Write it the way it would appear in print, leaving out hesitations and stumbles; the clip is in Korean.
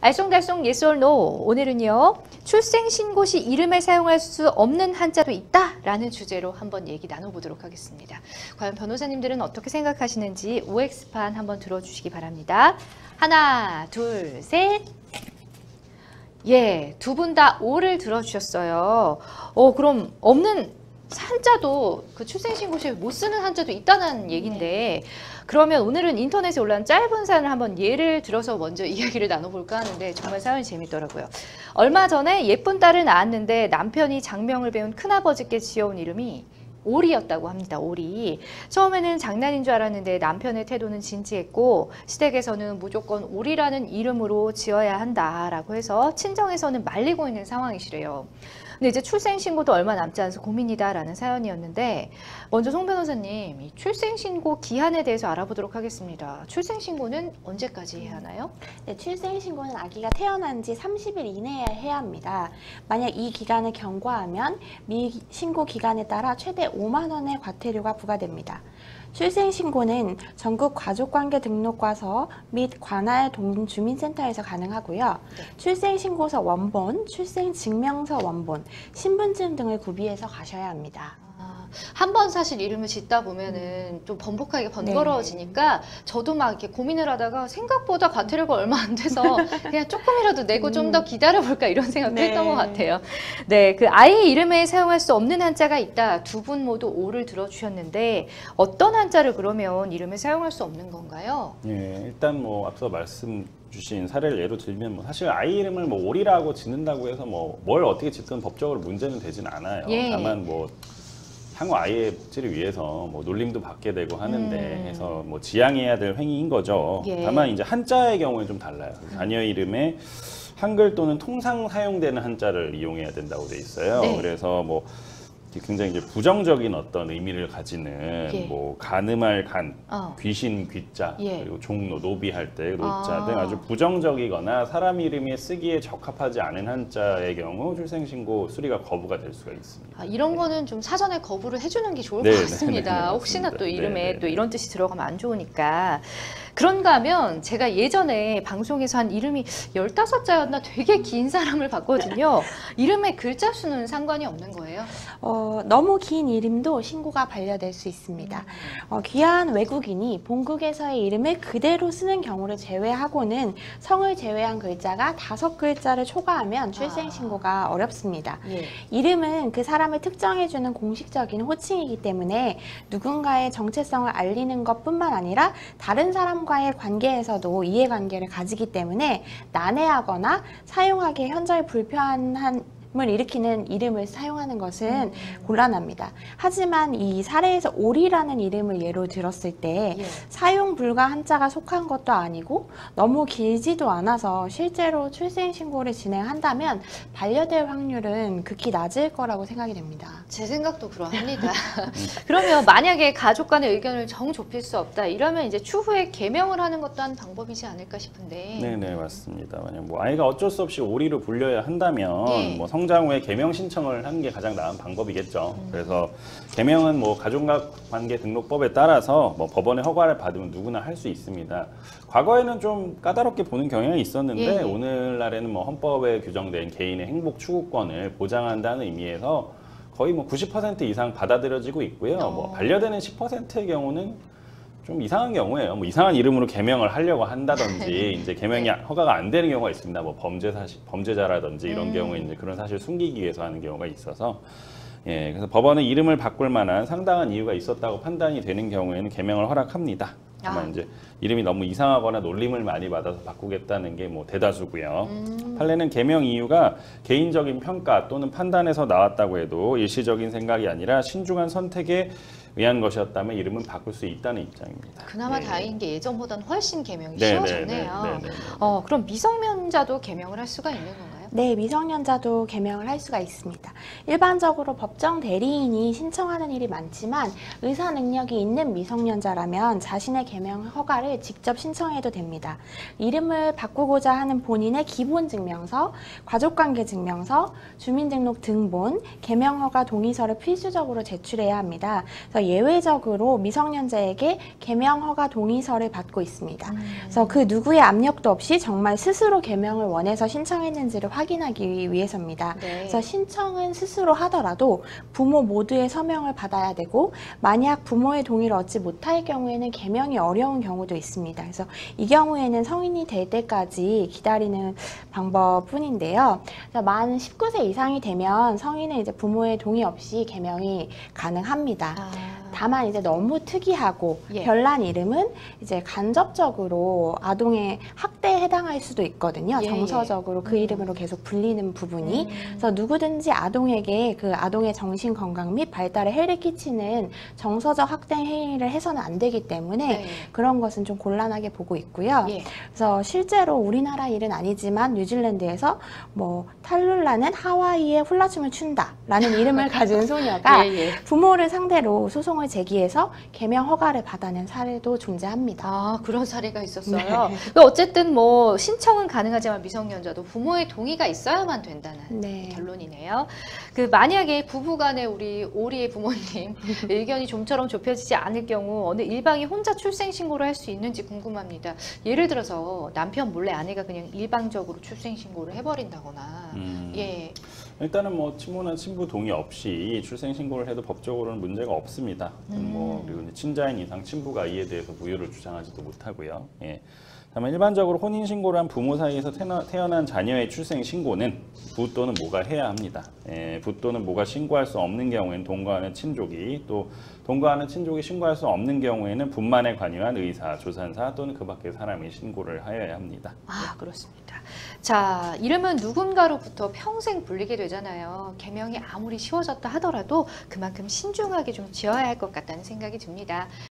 알쏭달쏭 yes or no. 오늘은요. 출생신고 시 이름에 사용할 수 없는 한자도 있다라는 주제로 한번 얘기 나눠보도록 하겠습니다. 과연 변호사님들은 어떻게 생각하시는지 OX판 한번 들어주시기 바랍니다. 하나, 둘, 셋. 예, 두 분 다 O를 들어주셨어요. 그럼 없는 한자도 그 출생신고시에 못 쓰는 한자도 있다는 얘기인데 그러면 오늘은 인터넷에 올라온 짧은 사연을 한번 예를 들어서 먼저 이야기를 나눠볼까 하는데 정말 사연이 재밌더라고요. 얼마 전에 예쁜 딸을 낳았는데 남편이 장명을 배운 큰아버지께 지어온 이름이 오리였다고 합니다. 오리. 처음에는 장난인 줄 알았는데 남편의 태도는 진지했고 시댁에서는 무조건 오리라는 이름으로 지어야 한다라고 해서 친정에서는 말리고 있는 상황이시래요. 근데 이제 출생신고도 얼마 남지 않아서 고민이다라는 사연이었는데 먼저 송 변호사님, 이 출생신고 기한에 대해서 알아보도록 하겠습니다. 출생신고는 언제까지 해야 하나요? 네, 출생신고는 아기가 태어난 지 30일 이내에 해야 합니다. 만약 이 기간을 경과하면 미신고 기간에 따라 최대 5만 원의 과태료가 부과됩니다. 출생신고는 전국 가족관계등록과서 및 관할 동주민센터에서 가능하고요. 네. 출생신고서 원본, 출생증명서 원본, 신분증 등을 구비해서 가셔야 합니다. 한번 사실 이름을 짓다 보면은 좀 번복하게 번거로워지니까 저도 막 이렇게 고민을 하다가 생각보다 과태료가 얼마 안 돼서 그냥 조금이라도 내고 좀 더 기다려볼까 이런 생각도 했던 것 같아요. 네, 그 아이의 이름에 사용할 수 없는 한자가 있다. 두 분 모두 O를 들어주셨는데 어떤 한자를 그러면 이름에 사용할 수 없는 건가요? 예, 일단 뭐 앞서 말씀 주신 사례를 예로 들면 뭐 사실 아이 이름을 뭐 오리라고 짓는다고 해서 뭐 뭘 어떻게 짓든 법적으로 문제는 되진 않아요. 예. 다만 뭐 향후 아이의 복지를 위해서 뭐 놀림도 받게 되고 하는데 해서 뭐 지양해야 될 행위인 거죠. 예. 다만 이제 한자의 경우는 좀 달라요. 자녀 이름에 한글 또는 통상 사용되는 한자를 이용해야 된다고 돼 있어요. 네. 그래서 뭐 굉장히 이제 부정적인 어떤 의미를 가지는 예. 뭐 가늠할 간, 귀신, 귀신 귀자, 예. 그리고 종로, 노비할 때 노자 등 아주 부정적이거나 사람 이름에 쓰기에 적합하지 않은 한자의 경우 출생신고 수리가 거부가 될 수가 있습니다. 이런 거는 좀 사전에 거부를 해주는 게 좋을 네, 것 네, 같습니다. 네, 네, 혹시나 또 맞습니다. 이름에 네, 네, 또 네. 이런 뜻이 들어가면 안 좋으니까. 그런가 하면 제가 예전에 방송에서 한 이름이 15자였나 되게 긴 사람을 봤거든요. 이름의 글자 수는 상관이 없는 거예요? 너무 긴 이름도 신고가 반려될 수 있습니다. 귀한 외국인이 본국에서의 이름을 그대로 쓰는 경우를 제외하고는 성을 제외한 글자가 5글자를 초과하면 출생신고가 어렵습니다. 예. 이름은 그 사람을 특정해주는 공식적인 호칭이기 때문에 누군가의 정체성을 알리는 것뿐만 아니라 다른 사람과의 관계에서도 이해관계를 가지기 때문에 난해하거나 사용하기에 현저히 불편한 을 일으키는 이름을 사용하는 것은 곤란합니다. 하지만 이 사례에서 오리라는 이름을 예로 들었을 때 예. 사용 불가 한자가 속한 것도 아니고 너무 길지도 않아서 실제로 출생신고를 진행한다면 반려될 확률은 극히 낮을 거라고 생각이 됩니다. 제 생각도 그러합니다. 그러면 만약에 가족 간의 의견을 정 좁힐 수 없다 이러면 이제 추후에 개명을 하는 것도 한 방법이지 않을까 싶은데. 네네 맞습니다. 만약 뭐 아이가 어쩔 수 없이 오리로 불려야 한다면 예. 뭐 성장 후에 개명 신청을 하는 게 가장 나은 방법이겠죠. 그래서 개명은 뭐 가족관계등록법에 따라서 뭐 법원의 허가를 받으면 누구나 할 수 있습니다. 과거에는 좀 까다롭게 보는 경향이 있었는데 예. 오늘날에는 뭐 헌법에 규정된 개인의 행복 추구권을 보장한다는 의미에서 거의 뭐 90% 이상 받아들여지고 있고요. 뭐 반려되는 10%의 경우는 좀 이상한 경우에요. 뭐 이상한 이름으로 개명을 하려고 한다든지 이제 개명이 허가가 안 되는 경우가 있습니다. 뭐 범죄자라든지 이런 경우에 이제 그런 사실을 숨기기 위해서 하는 경우가 있어서 예, 그래서 법원은 이름을 바꿀 만한 상당한 이유가 있었다고 판단이 되는 경우에는 개명을 허락합니다. 다만 이제 이름이 너무 이상하거나 놀림을 많이 받아서 바꾸겠다는 게 뭐 대다수고요. 판례는 개명 이유가 개인적인 평가 또는 판단에서 나왔다고 해도 일시적인 생각이 아니라 신중한 선택에 의한 것이었다면 이름은 바꿀 수 있다는 입장입니다. 그나마 네. 다행인 게 예전보다는 훨씬 개명이 네, 쉬워졌네요. 네, 네, 네, 네. 그럼 미성년자도 개명을 할 수가 있는 건가요? 네, 미성년자도 개명을 할 수가 있습니다. 일반적으로 법정 대리인이 신청하는 일이 많지만 의사 능력이 있는 미성년자라면 자신의 개명 허가를 직접 신청해도 됩니다. 이름을 바꾸고자 하는 본인의 기본 증명서, 가족관계 증명서, 주민등록 등본, 개명 허가 동의서를 필수적으로 제출해야 합니다. 그래서 예외적으로 미성년자에게 개명 허가 동의서를 받고 있습니다. 그래서 그 누구의 압력도 없이 정말 스스로 개명을 원해서 신청했는지를 확인하기 위해서입니다. 네. 그래서 신청은 스스로 하더라도 부모 모두의 서명을 받아야 되고 만약 부모의 동의를 얻지 못할 경우에는 개명이 어려운 경우도 있습니다. 그래서 이 경우에는 성인이 될 때까지 기다리는 방법뿐인데요. 만 19세 이상이 되면 성인은 이제 부모의 동의 없이 개명이 가능합니다. 다만 이제 너무 특이하고 예. 별난 이름은 이제 간접적으로 아동의 학대에 해당할 수도 있거든요. 예, 정서적으로 그 이름으로 계속 불리는 부분이. 그래서 누구든지 아동에게 그 아동의 정신 건강 및 발달에 해를 끼치는 정서적 학대 행위를 해서는 안 되기 때문에 네. 그런 것은 좀 곤란하게 보고 있고요. 예. 그래서 실제로 우리나라 일은 아니지만 뉴질랜드에서 뭐 탈룰라는 하와이에 훌라춤을 춘다라는 이름을 가진 소녀가 예, 예. 부모를 상대로 소송을 제기해서 개명 허가를 받아낸 사례도 존재합니다. 아, 그런 사례가 있었어요. 그러니까 어쨌든 뭐 신청은 가능하지만 미성년자도 부모의 동의가 있어야만 된다는 네. 결론이네요. 그 만약에 부부간에 우리 오리의 부모님 의견이 좀처럼 좁혀지지 않을 경우 어느 일방이 혼자 출생 신고를 할 수 있는지 궁금합니다. 예를 들어서 남편 몰래 아내가 그냥 일방적으로 출생 신고를 해버린다거나, 예, 일단은 뭐 친모나 친부 동의 없이 출생 신고를 해도 법적으로는 문제가 없습니다. 뭐 그리고 이제 친자인 이상 친부가 이에 대해서 무효를 주장하지도 못하고요. 예. 다만 일반적으로 혼인 신고를 한 부모 사이에서 태어난 자녀의 출생 신고는 부 또는 모가 해야 합니다. 예, 부 또는 모가 신고할 수 없는 경우에는 동거하는 친족이, 또 동거하는 친족이 신고할 수 없는 경우에는 분만에 관여한 의사, 조산사 또는 그 밖의 사람이 신고를 하여야 합니다. 아, 그렇습니다. 자, 이름은 누군가로부터 평생 불리게 되잖아요. 개명이 아무리 쉬워졌다 하더라도 그만큼 신중하게 좀 지어야 할 것 같다는 생각이 듭니다.